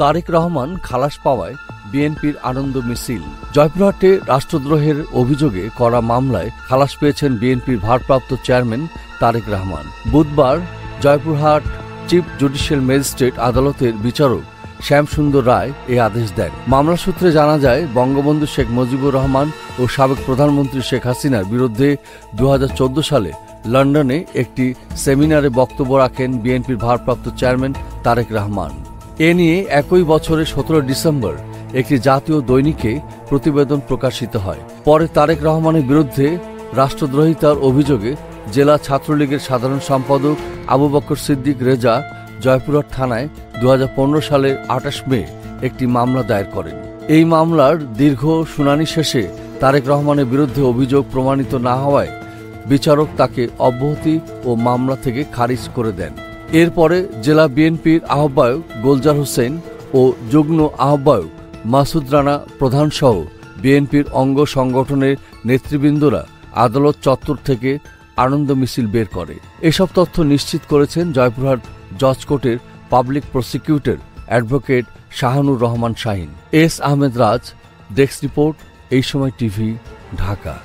তারেক রহমান খালাস পাওয়ায় বিএনপির আনন্দ মিছিল। জয়পুরহাটে রাষ্ট্রদ্রোহের অভিযোগে করা মামলায় খালাস পেয়েছেন বিএনপির ভারপ্রাপ্ত চেয়ারম্যান তারেক রহমান। বুধবার জয়পুরহাট চিফ জুডিশিয়াল ম্যাজিস্ট্রেট আদালতের বিচারক শ্যামসুন্দর রায় এই আদেশ দেন। মামলা সূত্রে জানা যায়, বঙ্গবন্ধু শেখ মুজিবুর রহমান ও সাবেক প্রধানমন্ত্রী শেখ হাসিনার বিরুদ্ধে 2014 সালে লন্ডনে একটি সেমিনারে বক্তব্য রাখেন বিএনপির ভারপ্রাপ্ত চেয়ারম্যান তারেক রহমান। এ নিয়ে একই বছরের 17 ডিসেম্বর একটি জাতীয় দৈনিকে প্রতিবেদন প্রকাশিত হয়। পরে তারেক রহমানের বিরুদ্ধে রাষ্ট্রদ্রোহিতার অভিযোগে জেলা ছাত্রলীগের সাধারণ সম্পাদক আবু বকর সিদ্দিক রেজা জয়পুরহাট থানায় 2015 সালের 28 মে একটি মামলা দায়ের করেন। এই মামলার দীর্ঘ শুনানি শেষে তারেক রহমানের বিরুদ্ধে অভিযোগ প্রমাণিত না হওয়ায় বিচারক তাকে অব্যাহতি ও মামলা থেকে খারিজ করে দেন। এরপরে জেলা বিএনপির আহ্বায়ক গোলজার হোসেন ও যুগ্ম আহ্বায়ক মাসুদ রানা প্রধানসহ বিএনপির অঙ্গ সংগঠনের নেতৃবৃন্দরা আদালত চত্বর থেকে আনন্দ মিছিল বের করে। এসব তথ্য নিশ্চিত করেছেন জয়পুরহাট জজ কোর্টের public prosecutor advocate Shahanur Rahman Shahin. S Ahmed Raj, desk report, এই সময় টিভি, ঢাকা।